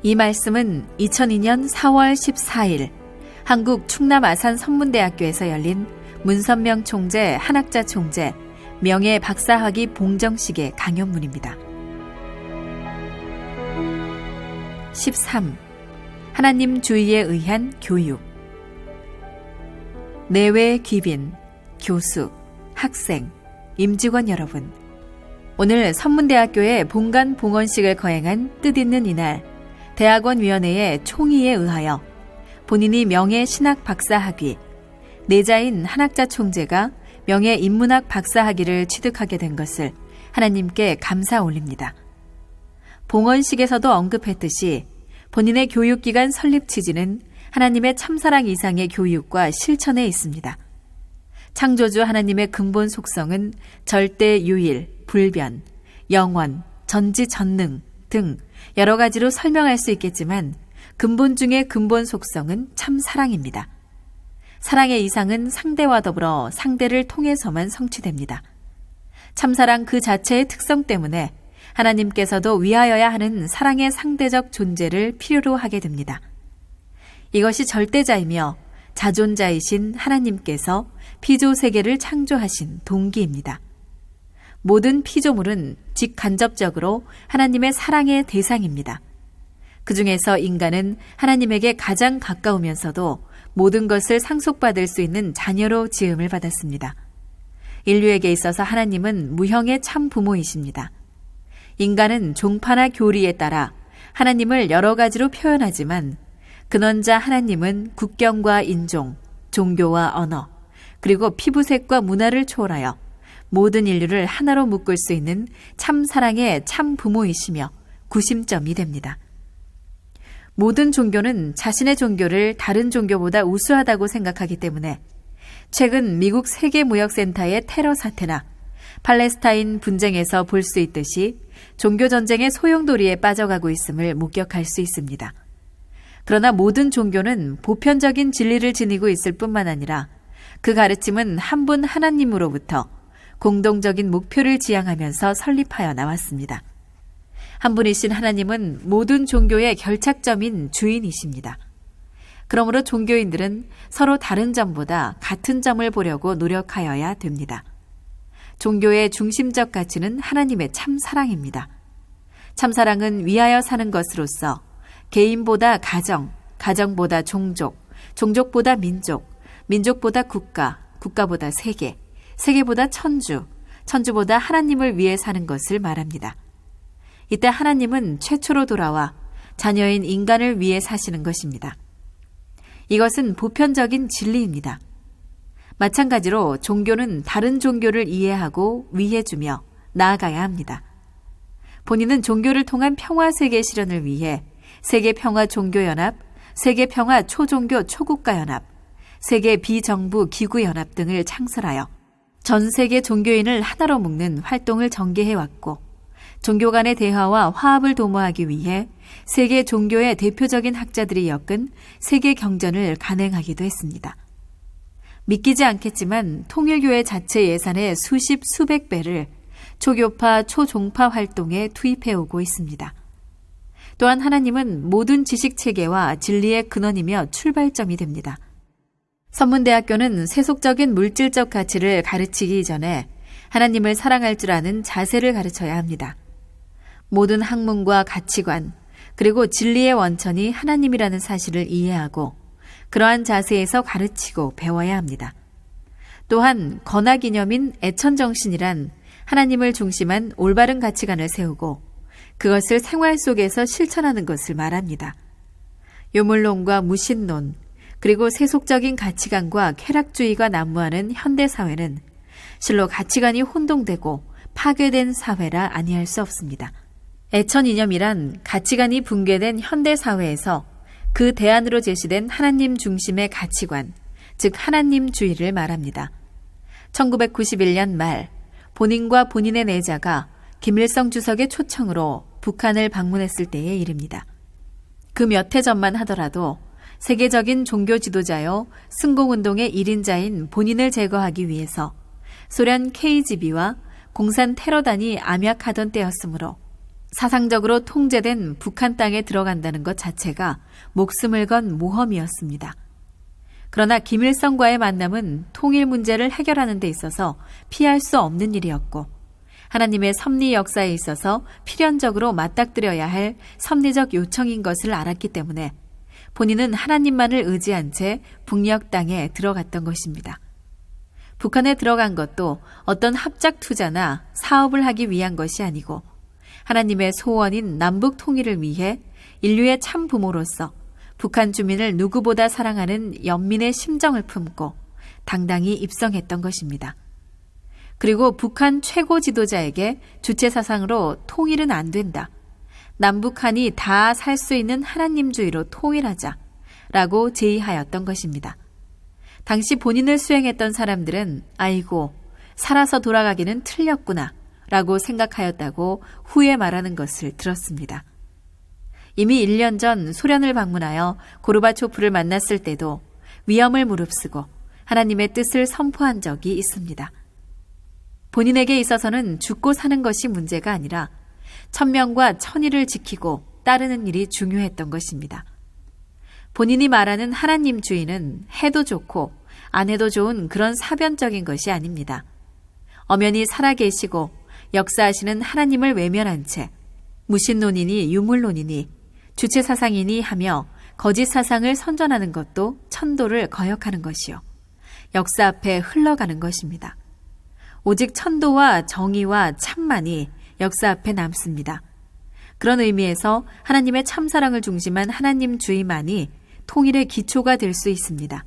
이 말씀은 2002년 4월 14일 한국 충남 아산 선문대학교에서 열린 문선명 총재 한학자 총재 명예 박사학위 봉정식의 강연문입니다. 13. 하나님 주의에 의한 교육. 내외 귀빈, 교수, 학생, 임직원 여러분, 오늘 선문대학교의 본관 봉헌식을 거행한 뜻있는 이날 대학원위원회의 총의에 의하여 본인이 명예 신학 박사학위, 내자인 한학자 총재가 명예 인문학 박사학위를 취득하게 된 것을 하나님께 감사 올립니다. 봉헌식에서도 언급했듯이 본인의 교육기관 설립 취지는 하나님의 참사랑 이상의 교육과 실천에 있습니다. 창조주 하나님의 근본 속성은 절대 유일, 불변, 영원, 전지전능 등 여러 가지로 설명할 수 있겠지만 근본 중의 근본 속성은 참 사랑입니다. 사랑의 이상은 상대와 더불어 상대를 통해서만 성취됩니다. 참사랑 그 자체의 특성 때문에 하나님께서도 위하여야 하는 사랑의 상대적 존재를 필요로 하게 됩니다. 이것이 절대자이며 자존자이신 하나님께서 피조세계를 창조하신 동기입니다. 모든 피조물은 직간접적으로 하나님의 사랑의 대상입니다. 그 중에서 인간은 하나님에게 가장 가까우면서도 모든 것을 상속받을 수 있는 자녀로 지음을 받았습니다. 인류에게 있어서 하나님은 무형의 참 부모이십니다. 인간은 종파나 교리에 따라 하나님을 여러 가지로 표현하지만 근원자 하나님은 국경과 인종, 종교와 언어, 그리고 피부색과 문화를 초월하여 모든 인류를 하나로 묶을 수 있는 참 사랑의 참 부모이시며 구심점이 됩니다. 모든 종교는 자신의 종교를 다른 종교보다 우수하다고 생각하기 때문에 최근 미국 세계무역센터의 테러 사태나 팔레스타인 분쟁에서 볼 수 있듯이 종교전쟁의 소용돌이에 빠져가고 있음을 목격할 수 있습니다. 그러나 모든 종교는 보편적인 진리를 지니고 있을 뿐만 아니라 그 가르침은 한 분 하나님으로부터 공동적인 목표를 지향하면서 설립하여 나왔습니다. 한 분이신 하나님은 모든 종교의 결착점인 주인이십니다. 그러므로 종교인들은 서로 다른 점보다 같은 점을 보려고 노력하여야 됩니다. 종교의 중심적 가치는 하나님의 참사랑입니다. 참사랑은 위하여 사는 것으로서 개인보다 가정, 가정보다 종족, 종족보다 민족, 민족보다 국가, 국가보다 세계, 세계보다 천주, 천주보다 하나님을 위해 사는 것을 말합니다. 이때 하나님은 최초로 돌아와 자녀인 인간을 위해 사시는 것입니다. 이것은 보편적인 진리입니다. 마찬가지로 종교는 다른 종교를 이해하고 위해주며 나아가야 합니다. 본인은 종교를 통한 평화세계 실현을 위해 세계평화종교연합, 세계평화초종교 초국가연합, 세계비정부기구연합 등을 창설하여 전 세계 종교인을 하나로 묶는 활동을 전개해왔고 종교 간의 대화와 화합을 도모하기 위해 세계 종교의 대표적인 학자들이 엮은 세계 경전을 간행하기도 했습니다. 믿기지 않겠지만 통일교회 자체 예산의 수십 수백 배를 초교파, 초종파 활동에 투입해오고 있습니다. 또한 하나님은 모든 지식체계와 진리의 근원이며 출발점이 됩니다. 선문대학교는 세속적인 물질적 가치를 가르치기 이전에 하나님을 사랑할 줄 아는 자세를 가르쳐야 합니다. 모든 학문과 가치관, 그리고 진리의 원천이 하나님이라는 사실을 이해하고 그러한 자세에서 가르치고 배워야 합니다. 또한 건화기념인 애천정신이란 하나님을 중심한 올바른 가치관을 세우고 그것을 생활 속에서 실천하는 것을 말합니다. 요물론과 무신론, 그리고 세속적인 가치관과 쾌락주의가 난무하는 현대사회는 실로 가치관이 혼동되고 파괴된 사회라 아니할 수 없습니다. 애천이념이란 가치관이 붕괴된 현대사회에서 그 대안으로 제시된 하나님 중심의 가치관, 즉 하나님주의를 말합니다. 1991년 말 본인과 본인의 내자가 김일성 주석의 초청으로 북한을 방문했을 때의 일입니다. 그 몇 해 전만 하더라도 세계적인 종교 지도자요 승공운동의 1인자인 본인을 제거하기 위해서 소련 KGB와 공산 테러단이 암약하던 때였으므로 사상적으로 통제된 북한 땅에 들어간다는 것 자체가 목숨을 건 모험이었습니다. 그러나 김일성과의 만남은 통일 문제를 해결하는 데 있어서 피할 수 없는 일이었고, 하나님의 섭리 역사에 있어서 필연적으로 맞닥뜨려야 할 섭리적 요청인 것을 알았기 때문에 본인은 하나님만을 의지한 채 북녘 땅에 들어갔던 것입니다. 북한에 들어간 것도 어떤 합작 투자나 사업을 하기 위한 것이 아니고 하나님의 소원인 남북 통일을 위해 인류의 참 부모로서 북한 주민을 누구보다 사랑하는 연민의 심정을 품고 당당히 입성했던 것입니다. 그리고 북한 최고 지도자에게 주체 사상으로 통일은 안 된다, 남북한이 다 살 수 있는 하나님주의로 통일하자 라고 제의하였던 것입니다. 당시 본인을 수행했던 사람들은 아이고, 살아서 돌아가기는 틀렸구나 라고 생각하였다고 후에 말하는 것을 들었습니다. 이미 1년 전 소련을 방문하여 고르바초프를 만났을 때도 위험을 무릅쓰고 하나님의 뜻을 선포한 적이 있습니다. 본인에게 있어서는 죽고 사는 것이 문제가 아니라 천명과 천의를 지키고 따르는 일이 중요했던 것입니다. 본인이 말하는 하나님주의는 해도 좋고 안 해도 좋은 그런 사변적인 것이 아닙니다. 엄연히 살아계시고 역사하시는 하나님을 외면한 채 무신론이니 유물론이니 주체사상이니 하며 거짓 사상을 선전하는 것도 천도를 거역하는 것이요, 역사 앞에 흘러가는 것입니다. 오직 천도와 정의와 참만이 역사 앞에 남습니다. 그런 의미에서 하나님의 참사랑을 중심한 하나님주의만이 통일의 기초가 될 수 있습니다.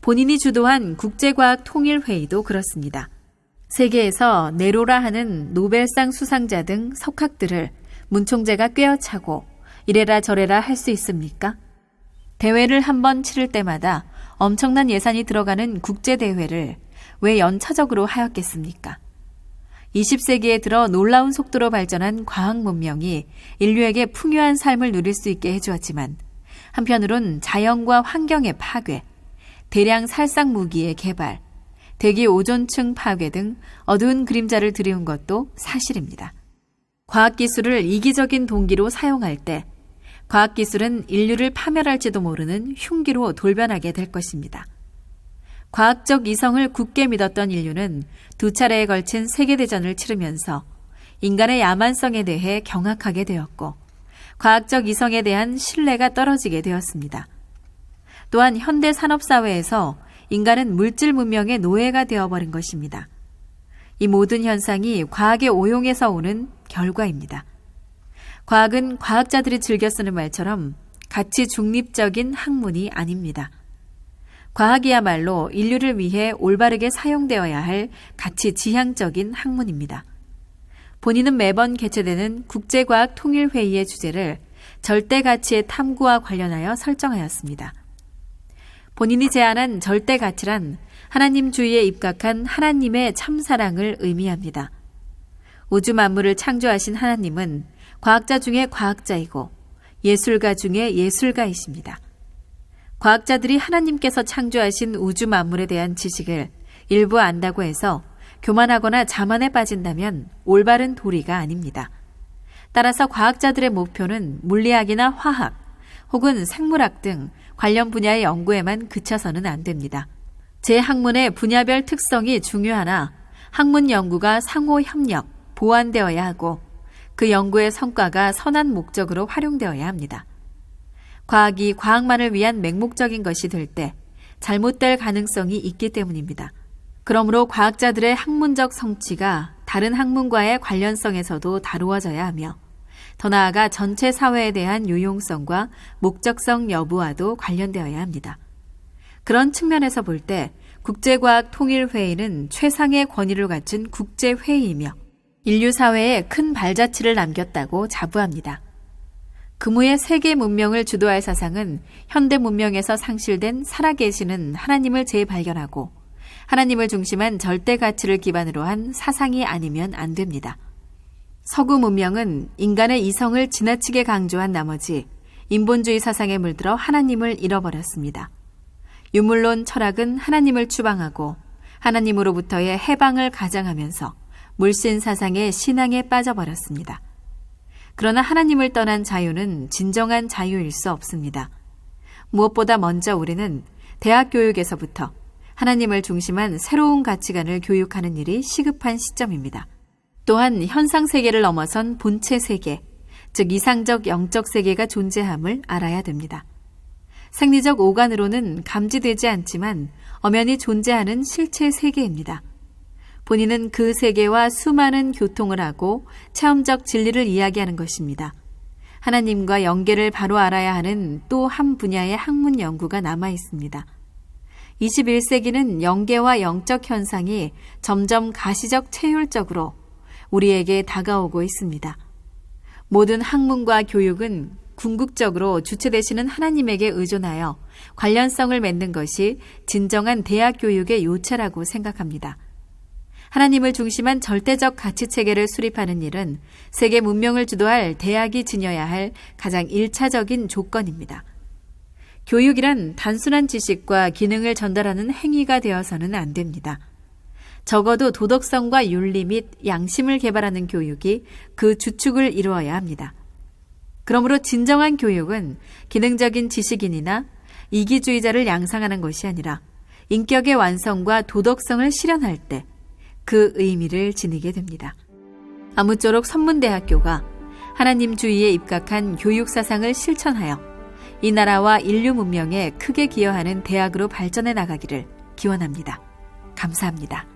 본인이 주도한 국제과학통일회의도 그렇습니다. 세계에서 네로라 하는 노벨상 수상자 등 석학들을 문 총재가 꿰어차고 이래라 저래라 할 수 있습니까? 대회를 한번 치를 때마다 엄청난 예산이 들어가는 국제대회를 왜 연차적으로 하였겠습니까? 20세기에 들어 놀라운 속도로 발전한 과학 문명이 인류에게 풍요한 삶을 누릴 수 있게 해주었지만 한편으론 자연과 환경의 파괴, 대량 살상 무기의 개발, 대기 오존층 파괴 등 어두운 그림자를 들이운 것도 사실입니다. 과학기술을 이기적인 동기로 사용할 때 과학기술은 인류를 파멸할지도 모르는 흉기로 돌변하게 될 것입니다. 과학적 이성을 굳게 믿었던 인류는 2차례에 걸친 세계대전을 치르면서 인간의 야만성에 대해 경악하게 되었고 과학적 이성에 대한 신뢰가 떨어지게 되었습니다. 또한 현대 산업사회에서 인간은 물질 문명의 노예가 되어버린 것입니다. 이 모든 현상이 과학의 오용에서 오는 결과입니다. 과학은 과학자들이 즐겨 쓰는 말처럼 가치 중립적인 학문이 아닙니다. 과학이야말로 인류를 위해 올바르게 사용되어야 할 가치 지향적인 학문입니다. 본인은 매번 개최되는 국제과학통일회의의 주제를 절대가치의 탐구와 관련하여 설정하였습니다. 본인이 제안한 절대가치란 하나님주의에 입각한 하나님의 참사랑을 의미합니다. 우주 만물을 창조하신 하나님은 과학자 중에 과학자이고 예술가 중에 예술가이십니다. 과학자들이 하나님께서 창조하신 우주 만물에 대한 지식을 일부 안다고 해서 교만하거나 자만에 빠진다면 올바른 도리가 아닙니다. 따라서 과학자들의 목표는 물리학이나 화학 혹은 생물학 등 관련 분야의 연구에만 그쳐서는 안 됩니다. 제 학문의 분야별 특성이 중요하나 학문 연구가 상호 협력, 보완되어야 하고 그 연구의 성과가 선한 목적으로 활용되어야 합니다. 과학이 과학만을 위한 맹목적인 것이 될 때 잘못될 가능성이 있기 때문입니다. 그러므로 과학자들의 학문적 성취가 다른 학문과의 관련성에서도 다루어져야 하며 더 나아가 전체 사회에 대한 유용성과 목적성 여부와도 관련되어야 합니다. 그런 측면에서 볼 때 국제과학통일회의는 최상의 권위를 갖춘 국제회의이며 인류 사회에 큰 발자취를 남겼다고 자부합니다. 금우의 세계 문명을 주도할 사상은 현대 문명에서 상실된 살아계시는 하나님을 재발견하고 하나님을 중심한 절대 가치를 기반으로 한 사상이 아니면 안 됩니다. 서구 문명은 인간의 이성을 지나치게 강조한 나머지 인본주의 사상에 물들어 하나님을 잃어버렸습니다. 유물론 철학은 하나님을 추방하고 하나님으로부터의 해방을 가장하면서 물신 사상의 신앙에 빠져버렸습니다. 그러나 하나님을 떠난 자유는 진정한 자유일 수 없습니다. 무엇보다 먼저 우리는 대학 교육에서부터 하나님을 중심한 새로운 가치관을 교육하는 일이 시급한 시점입니다. 또한 현상 세계를 넘어선 본체 세계, 즉 이상적 영적 세계가 존재함을 알아야 됩니다. 생리적 오간으로는 감지되지 않지만 엄연히 존재하는 실체 세계입니다. 본인은 그 세계와 수많은 교통을 하고 체험적 진리를 이야기하는 것입니다. 하나님과 연계를 바로 알아야 하는 또 한 분야의 학문 연구가 남아 있습니다. 21세기는 연계와 영적 현상이 점점 가시적 체율적으로 우리에게 다가오고 있습니다. 모든 학문과 교육은 궁극적으로 주체 되시는 하나님에게 의존하여 관련성을 맺는 것이 진정한 대학 교육의 요체라고 생각합니다. 하나님을 중심한 절대적 가치 체계를 수립하는 일은 세계 문명을 주도할 대학이 지녀야 할 가장 1차적인 조건입니다. 교육이란 단순한 지식과 기능을 전달하는 행위가 되어서는 안 됩니다. 적어도 도덕성과 윤리 및 양심을 개발하는 교육이 그 주축을 이루어야 합니다. 그러므로 진정한 교육은 기능적인 지식인이나 이기주의자를 양성하는 것이 아니라 인격의 완성과 도덕성을 실현할 때 그 의미를 지니게 됩니다. 아무쪼록 선문대학교가 하나님주의에 입각한 교육 사상을 실천하여 이 나라와 인류 문명에 크게 기여하는 대학으로 발전해 나가기를 기원합니다. 감사합니다.